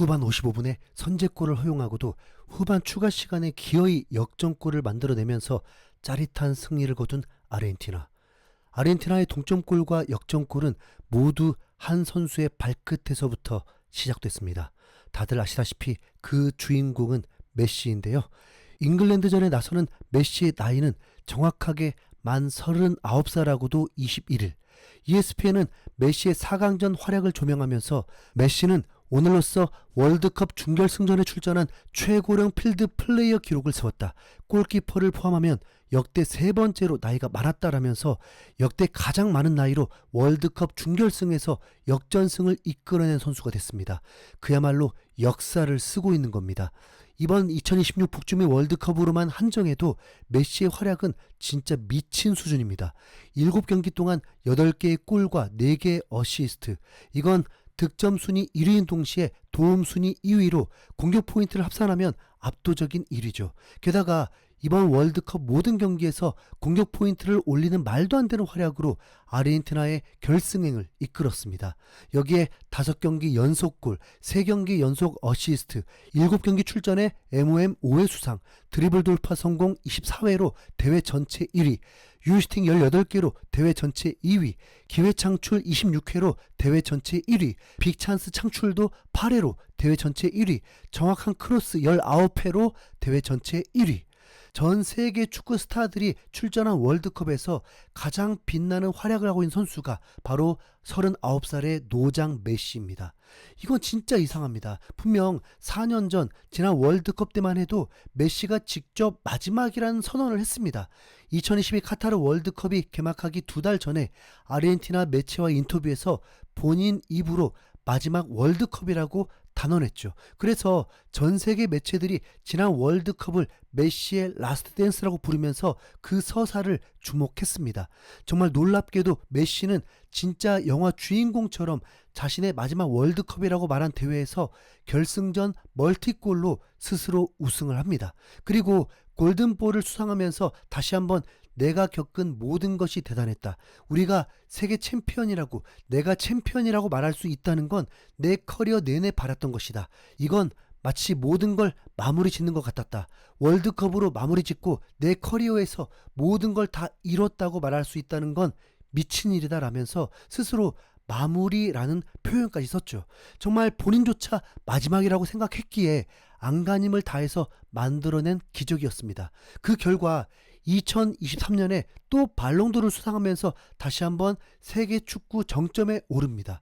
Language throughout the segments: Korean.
후반 55분에 선제골을 허용하고도 후반 추가 시간에 기어이 역전골을 만들어내면서 짜릿한 승리를 거둔 아르헨티나. 아르헨티나의 동점골과 역전골은 모두 한 선수의 발끝에서부터 시작됐습니다. 다들 아시다시피 그 주인공은 메시인데요. 잉글랜드전에 나서는 메시의 나이는 정확하게 만 39살하고도 21일. ESPN은 메시의 4강전 활약을 조명하면서 메시는 오늘로써 월드컵 준결승전에 출전한 최고령 필드 플레이어 기록을 세웠다. 골키퍼를 포함하면 역대 세 번째로 나이가 많았다라면서 역대 가장 많은 나이로 월드컵 준결승에서 역전승을 이끌어낸 선수가 됐습니다. 그야말로 역사를 쓰고 있는 겁니다. 이번 2026 북중미 월드컵으로만 한정해도 메시의 활약은 진짜 미친 수준입니다. 7경기 동안 8개의 골과 4개의 어시스트. 이건 득점 순위 1위인 동시에 도움 순위 2위로 공격 포인트를 합산하면 압도적인 1위죠. 게다가 이번 월드컵 모든 경기에서 공격 포인트를 올리는 말도 안 되는 활약으로 아르헨티나의 결승행을 이끌었습니다. 여기에 5경기 연속골, 3경기 연속 어시스트, 7경기 출전에 MOM 5회 수상, 드리블 돌파 성공 24회로 대회 전체 1위, 유효슈팅 18개로 대회 전체 2위, 기회 창출 26회로 대회 전체 1위, 빅찬스 창출도 8회로 대회 전체 1위, 정확한 크로스 19회로 대회 전체 1위. 전 세계 축구 스타들이 출전한 월드컵에서 가장 빛나는 활약을 하고 있는 선수가 바로 39살의 노장 메시입니다. 이건 진짜 이상합니다. 분명 4년 전 지난 월드컵 때만 해도 메시가 직접 마지막이라는 선언을 했습니다. 2022 카타르 월드컵이 개막하기 2달 전에 아르헨티나 매체와 인터뷰에서 본인 입으로 마지막 월드컵이라고 단언했죠. 그래서 전 세계 매체들이 지난 월드컵을 메시의 라스트 댄스라고 부르면서 그 서사를 주목했습니다. 정말 놀랍게도 메시는 진짜 영화 주인공처럼 자신의 마지막 월드컵이라고 말한 대회에서 결승전 멀티골로 스스로 우승을 합니다. 그리고 골든볼을 수상하면서 다시 한번 내가 겪은 모든 것이 대단했다. 우리가 세계 챔피언이라고, 내가 챔피언이라고 말할 수 있다는 건 내 커리어 내내 바랐던 것이다. 이건 마치 모든 걸 마무리 짓는 것 같았다. 월드컵으로 마무리 짓고 내 커리어에서 모든 걸 다 이뤘다고 말할 수 있다는 건 미친 일이다 라면서 스스로 마무리라는 표현까지 썼죠. 정말 본인조차 마지막이라고 생각했기에 안간힘을 다해서 만들어낸 기적이었습니다. 그 결과 2023년에 또 발롱도르를 수상하면서 다시 한번 세계 축구 정점에 오릅니다.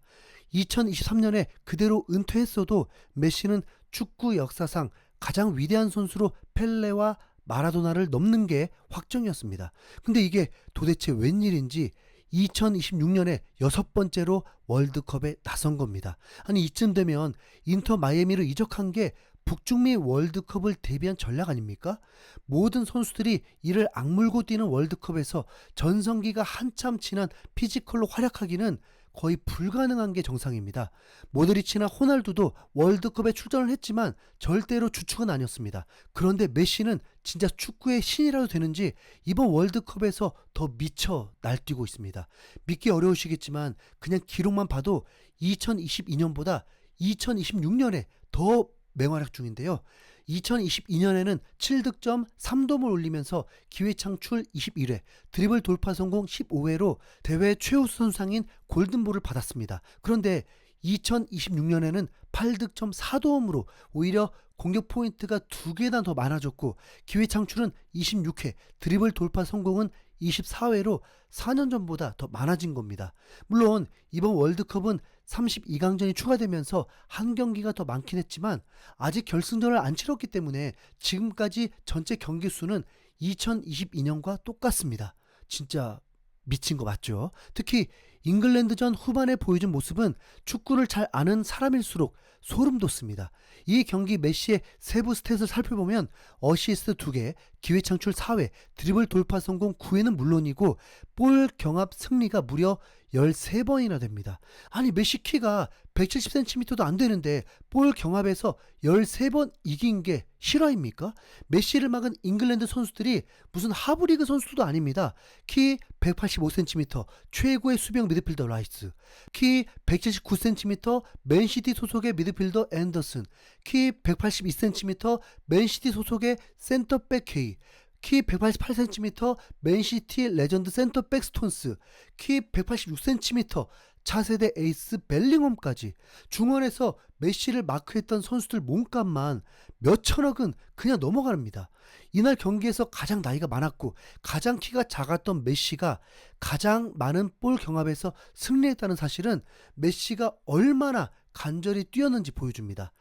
2023년에 그대로 은퇴했어도 메시는 축구 역사상 가장 위대한 선수로 펠레와 마라도나를 넘는 게 확정이었습니다. 근데 이게 도대체 웬일인지 2026년에 6번째로 월드컵에 나선 겁니다. 아니 이쯤 되면 인터 마이애미를 이적한 게 북중미 월드컵을 대비한 전략 아닙니까? 모든 선수들이 이를 악물고 뛰는 월드컵에서 전성기가 한참 지난 피지컬로 활약하기는 거의 불가능한 게 정상입니다. 모드리치나 호날두도 월드컵에 출전을 했지만 절대로 주축은 아니었습니다. 그런데 메시는 진짜 축구의 신이라도 되는지 이번 월드컵에서 더 미쳐 날뛰고 있습니다. 믿기 어려우시겠지만 그냥 기록만 봐도 2022년보다 2026년에 더 맹활약 중인데요. 2022년에는 7득점 3도움을 올리면서 기회 창출 21회, 드리블 돌파 성공 15회로 대회 최우수 선수상인 골든볼을 받았습니다. 그런데 2026년에는 8득점 4도움으로 오히려 공격 포인트가 2개나 더 많아졌고 기회 창출은 26회, 드리블 돌파 성공은 24회로 4년 전보다 더 많아진 겁니다. 물론 이번 월드컵은 32강전이 추가되면서 한 경기가 더 많긴 했지만 아직 결승전을 안 치렀기 때문에 지금까지 전체 경기 수는 2022년과 똑같습니다. 진짜 미친 거 맞죠? 특히 잉글랜드전 후반에 보여준 모습은 축구를 잘 아는 사람일수록 소름 돋습니다. 이 경기 메시의 세부 스탯을 살펴보면 어시스트 2개, 기회 창출 4회, 드리블 돌파 성공 9회는 물론이고 볼 경합 승리가 무려 13번이나 됩니다. 아니 메시 키가 170cm도 안 되는데 볼 경합에서 13번 이긴 게 실화입니까? 메시를 막은 잉글랜드 선수들이 무슨 하브리그 선수도 아닙니다. 키 185cm, 최고의 수명 미드필더 라이스, 키 179cm 맨시티 소속의 미드필더 앤더슨, 키 182cm 맨시티 소속의 센터백 케이, 키 188cm 맨시티 레전드 센터백 스톤스, 키 186cm 차세대 에이스 벨링엄까지 중원에서 메시를 마크했던 선수들 몸값만 몇천억은 그냥 넘어갑니다. 이날 경기에서 가장 나이가 많았고 가장 키가 작았던 메시가 가장 많은 볼 경합에서 승리했다는 사실은 메시가 얼마나 간절히 뛰었는지 보여줍니다.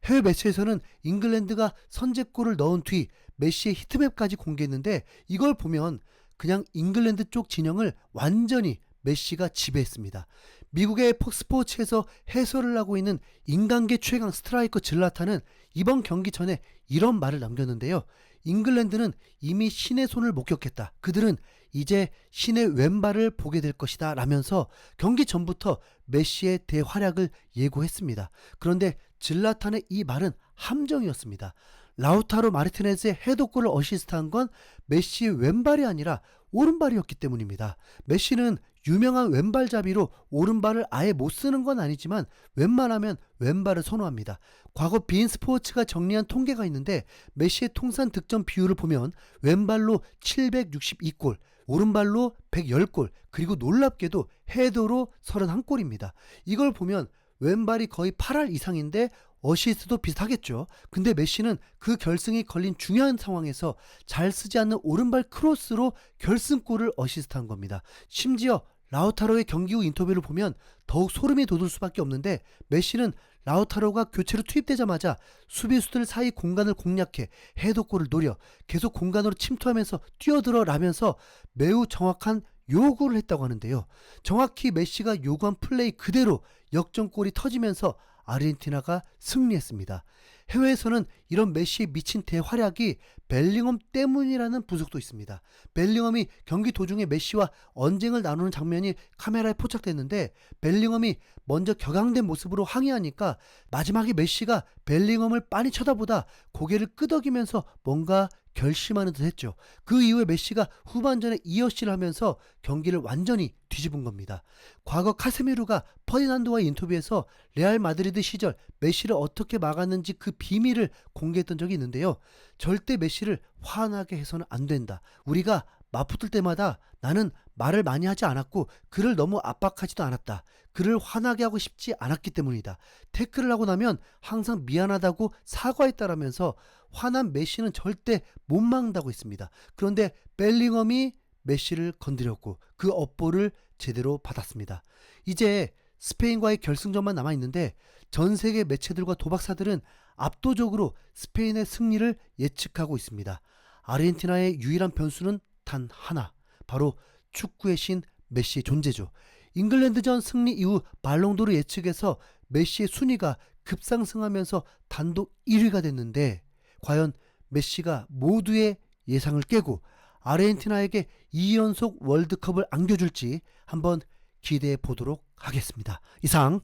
해외 매체에서는 잉글랜드가 선제골을 넣은 뒤 메시의 히트맵까지 공개했는데 이걸 보면 그냥 잉글랜드 쪽 진영을 완전히 메시가 지배했습니다. 미국의 폭스포츠에서 해설을 하고 있는 인간계 최강 스트라이커 질라탄은 이번 경기 전에 이런 말을 남겼는데요. 잉글랜드는 이미 신의 손을 목격했다. 그들은 이제 신의 왼발을 보게 될 것이다 라면서 경기 전부터 메시의 대활약을 예고했습니다. 그런데 질라탄의 이 말은 함정이었습니다. 라우타로 마르티네즈의 헤더골을 어시스트한 건 메시의 왼발이 아니라 오른발이었기 때문입니다. 메시는 유명한 왼발잡이로 오른발을 아예 못 쓰는 건 아니지만 웬만하면 왼발을 선호합니다. 과거 비인 스포츠가 정리한 통계가 있는데 메시의 통산 득점 비율을 보면 왼발로 762골, 오른발로 110골, 그리고 놀랍게도 헤더로 31골입니다. 이걸 보면 왼발이 거의 8할 이상인데 어시스트도 비슷하겠죠. 근데 메시는 그 결승이 걸린 중요한 상황에서 잘 쓰지 않는 오른발 크로스로 결승골을 어시스트한 겁니다. 심지어 라우타로의 경기 후 인터뷰를 보면 더욱 소름이 돋을 수밖에 없는데 메시는 라우타로가 교체로 투입되자마자 수비수들 사이 공간을 공략해 헤더골을 노려 계속 공간으로 침투하면서 뛰어들어 라면서 매우 정확한 요구를 했다고 하는데요. 정확히 메시가 요구한 플레이 그대로 역전골이 터지면서 아르헨티나가 승리했습니다. 해외에서는 이런 메시의 미친 대활약이 벨링엄 때문이라는 분석도 있습니다. 벨링엄이 경기 도중에 메시와 언쟁을 나누는 장면이 카메라에 포착됐는데 벨링엄이 먼저 격앙된 모습으로 항의하니까 마지막에 메시가 벨링엄을 빤히 쳐다보다 고개를 끄덕이면서 뭔가 결심하는 듯 했죠. 그 이후에 메시가 후반전에 이어시를 하면서 경기를 완전히 뒤집은 겁니다. 과거 카세미루가 퍼디난도와의 인터뷰에서 레알 마드리드 시절 메시를 어떻게 막았는지 그 비밀을 공개했던 적이 있는데요. 절대 메시를 화나게 해서는 안 된다. 우리가 맞붙을 때마다 나는 말을 많이 하지 않았고 그를 너무 압박하지도 않았다. 그를 화나게 하고 싶지 않았기 때문이다. 태클을 하고 나면 항상 미안하다고 사과했다라면서 화난 메시는 절대 못 막는다고 했습니다. 그런데 벨링엄이 메시를 건드렸고 그 업보를 제대로 받았습니다. 이제 스페인과의 결승전만 남아있는데 전 세계 매체들과 도박사들은 압도적으로 스페인의 승리를 예측하고 있습니다. 아르헨티나의 유일한 변수는 단 하나, 바로 축구의 신 메시의 존재죠. 잉글랜드전 승리 이후 발롱도르 예측에서 메시의 순위가 급상승하면서 단독 1위가 됐는데 과연 메시가 모두의 예상을 깨고 아르헨티나에게 2연속 월드컵을 안겨줄지 한번 기대해 보도록 하겠습니다. 이상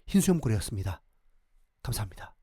흰수염고래였습니다. 감사합니다.